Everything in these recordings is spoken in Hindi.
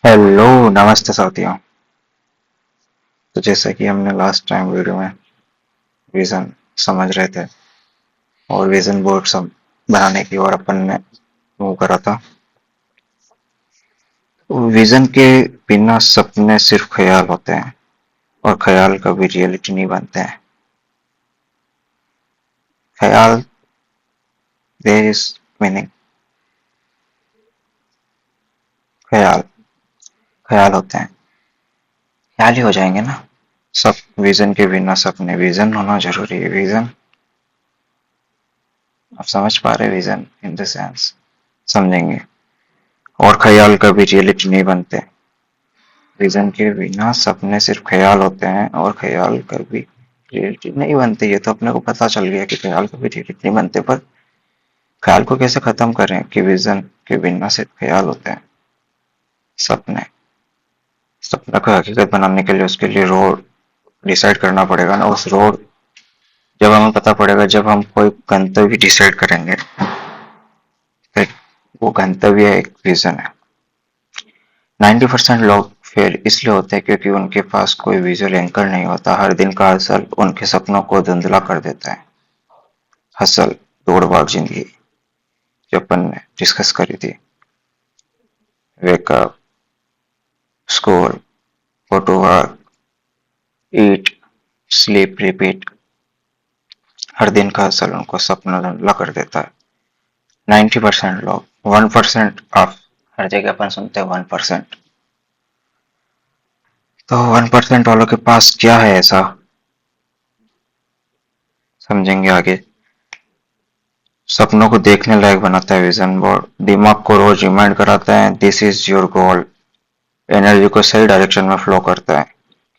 हेलो, नमस्ते साथियों। तो जैसा कि हमने लास्ट टाइम वीडियो में विजन समझ रहे थे और विजन बोर्ड सब बनाने की ओर अपन ने मूव करा था। विजन के बिना सपने सिर्फ ख्याल होते हैं और ख्याल कभी रियलिटी नहीं बनते हैं। ख्याल, देयर इज मीनिंग। ख्याल ख्याल होते हैं, ख्याल ही हो जाएंगे ना। सब विजन के बिना सपने, विजन होना जरूरी है। विजन, आप समझ पा रहे? विजन इन द सेंस समझेंगे। और ख्याल कभी रियलिटी नहीं बनते। विजन के बिना सपने सिर्फ ख्याल होते हैं और ख्याल कभी रियलिटी नहीं बनते। ये तो अपने को पता चल गया कि ख्याल कभी रियलिटी नहीं बनते, पर ख्याल को कैसे खत्म करें कि विजन के बिना सिर्फ ख्याल होते हैं। सपने सपने को हकीकत बनाने के लिए उसके लिए रोड डिसाइड करना पड़ेगा ना। उस रोड जब हमें पता पड़ेगा, जब हम कोई गंतव्य डिसाइड करेंगे, फिर वो गंतव्य एक विजन है। 90% लोग फेल इसलिए होते हैं क्योंकि उनके पास कोई विजुअल एंकर नहीं होता। हर दिन का हसल उनके सपनों को धुंधला कर देता है। हसल, दौड़ भाग जिंदगी जो अपन ने डिस्कस करी थी। Wake up, school, go to work, eat, sleep, repeat. हर दिन का हसल उनको सपना धुंधला कर देता है। 90% लोग, 1% ऑफ, हर जगह अपन सुनते हैं 1%। तो 1% वालों के पास क्या है ऐसा, समझेंगे आगे। सपनों को देखने लायक बनाता है विजन बोर्ड। दिमाग को रोज रिमाइंड कराता है this is your goal. Energy को सही डायरेक्शन में फ्लो करता है।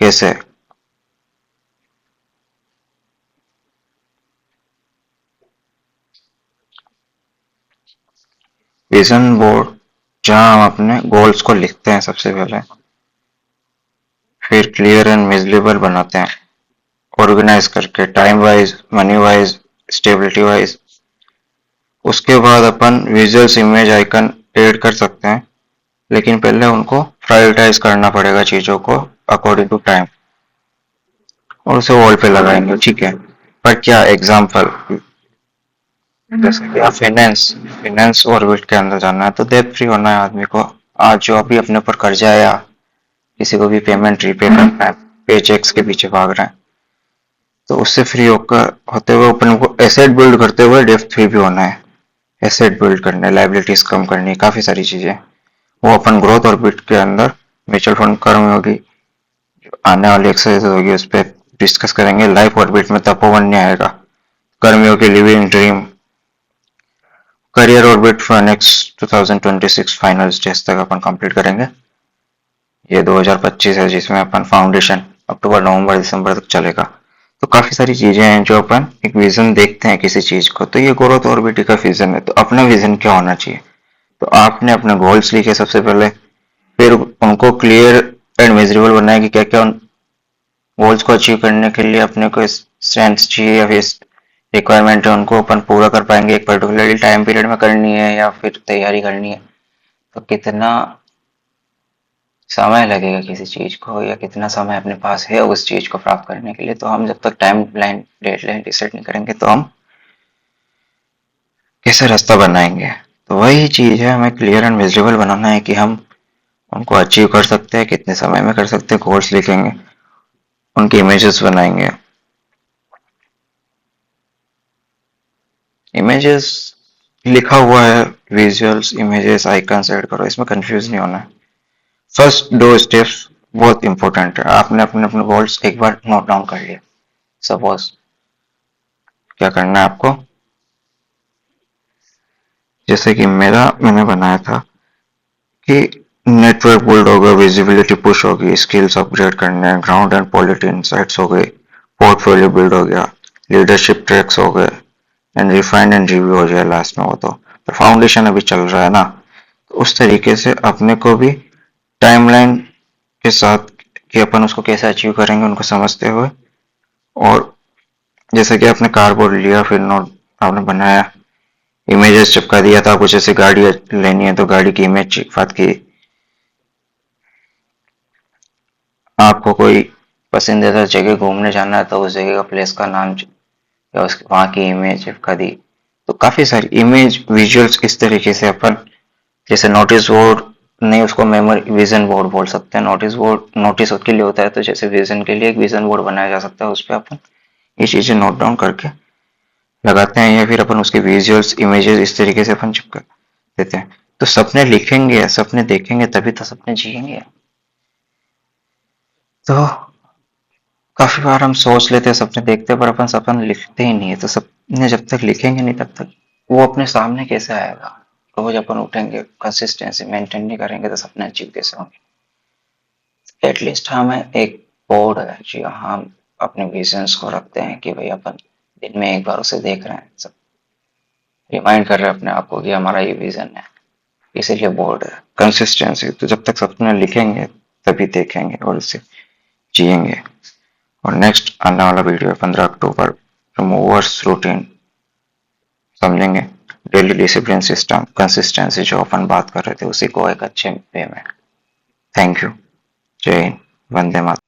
कैसे? विजन बोर्ड, जहां हम अपने गोल्स को लिखते हैं सबसे पहले, फिर क्लियर एंड विजिबल बनाते हैं ऑर्गेनाइज करके, time wise, money wise, stability wise. उसके बाद अपन विजुअल्स, इमेज, आइकन ऐड कर सकते हैं, लेकिन पहले उनको प्रायोरिटाइज करना पड़ेगा चीजों को अकॉर्डिंग टू टाइम, और उसे वॉल पे लगाएंगे, ठीक है। पर क्या एग्जाम्पल, जैसे कि आप फाइनेंस फाइनेंस ऑर्बिट के अंदर जाना है तो डेट फ्री होना है आदमी को। आज जो अभी अपने ऊपर कर्जा है या किसी को भी पेमेंट रीपे करना है, पे चेक्स के पीछे भाग रहे हैं, तो उससे फ्री होकर होते हुए अपन को एसेट बिल्ड करते हुए डेट फ्री भी होना है। एसेट बिल्ड करने, लाइबिलिटीज कम करनी, काफी सारी चीजें वो अपन ग्रोथ ऑर्बिट के अंदर म्यूचुअल फंड, कर्म योगी, आने वाली एक्सरसाइज होगी उस पर डिस्कस करेंगे। लाइफ ऑर्बिट में तपोवन नहीं आएगा। Karmayogi, living dream, career orbit for next 2026 final stage तक अपन कंप्लीट करेंगे। ये 2025 है जिसमें अपन फाउंडेशन अक्टूबर, नवंबर, दिसंबर तक चलेगा। तो काफी सारी चीजें हैं जो अपन एक विजन देखते हैं किसी चीज को, तो ये ग्रोथ ऑर्बिट का विजन है। तो अपना विजन क्या होना चाहिए? तो आपने अपने गोल्स लिखे सबसे पहले, फिर उनको क्लियर एंड मेजरेबल बनाया कि क्या क्या गोल्स को अचीव करने के लिए अपने को स्ट्रेंथ्स चाहिए या फिर रिक्वायरमेंट है, उनको अपन पूरा कर पाएंगे एक पर्टिकुलर टाइम पीरियड में करनी है या फिर तैयारी करनी है, तो कितना समय लगेगा किसी चीज को, या कितना समय अपने पास है उस चीज को प्राप्त करने के लिए। तो हम जब तक time line, date line decide नहीं करेंगे तो हम कैसे रास्ता बनाएंगे? तो वही चीज है, हमें क्लियर एंड विजिबल बनाना है कि हम उनको अचीव कर सकते हैं, कितने समय में कर सकते हैं। गोल्स लिखेंगे, उनकी इमेजेस बनाएंगे। इमेजेस लिखा हुआ है, विजुअल्स, इमेजेस, आइकन्स ऐड करो, इसमें कंफ्यूज नहीं होना है। फर्स्ट दो स्टेप्स बहुत इंपॉर्टेंट है। आपने अपने अपने गोल्स एक बार नोट डाउन कर लिया, सपोज क्या करना है आपको, जैसे कि मैंने बनाया था कि नेटवर्क बिल्ड होगा, विजिबिलिटी पुश होगी, स्किल्स अपग्रेड करने हैं, ग्राउंड एंड पॉलिटी इंसाइट्स हो गए, पोर्टफोलियो बिल्ड हो गया, लीडरशिप ट्रैक्स हो गए, एंड रिफाइन एंड रिव्यू हो जाए लास्ट में। वो तो फाउंडेशन अभी चल रहा है ना, तो उस तरीके से अपने को भी टाइमलाइन के साथ कि अपन उसको कैसे अचीव करेंगे उनको समझते हुए, और जैसे कि आपने कार्डबोर्ड लिया, फिर नोट आपने बनाया, इमेजेस चिपका दिया था, कुछ ऐसे गाड़ी लेनी है तो गाड़ी की इमेज चिपका की, आपको कोई पसंदीदा जगह घूमने जाना है तो उस जगह का प्लेस का नाम या उस वहाँ की इमेज चिपका दी। तो काफी सारी इमेज विजुअल्स इस तरीके से अपन, जैसे नोटिस बोर्ड नहीं, उसको मेमोरी विजन बोर्ड बोल सकते हैं। नोटिस बोर्ड नोटिस के लिए होता है, तो जैसे विजन के लिए एक विजन बोर्ड बनाया जा सकता है, उस पर अपन ये चीजें नोट डाउन करके लगाते हैं, या फिर अपन उसके विजुअल्स इमेजेस इस तरीके से अपन चिपका देते हैं। तो सपने लिखेंगे, सपने देखेंगे, तभी तो सपने जिएंगे। तो काफी बार हम सोच लेते हैं, सपने देखते हैं, पर अपन सपने लिखते ही नहीं है। तो सपने जब तक लिखेंगे नहीं तब तक वो अपने सामने कैसे आएगा? रोज अपन उठेंगे, कंसिस्टेंसी मेंटेन नहीं करेंगे तो सपने अचीव कैसे होंगे? एटलीस्ट हमें एक बोर्ड है जी, हम अपने विजन्स को रखते हैं कि भाई अपन दिन में एक बार उसे देख रहे हैं, सब रिमाइंड कर रहे हैं अपने आप को कि हमारा ये विजन है, इसीलिए बोर्ड है। कंसिस्टेंसी, तो जब तक सपने लिखेंगे तभी देखेंगे और इसे जिएंगे। और नेक्स्ट आने वाला वीडियो है 15 अक्टूबर, रिमूवर्स रूटीन समझेंगे। डेली डिसिप्लिन सिस्टम कंसिस्टेंसी जो अपन बात कर रहे थे, उसी को एक अच्छे वे में। Thank you. जय हिंद। वंदे मातरम।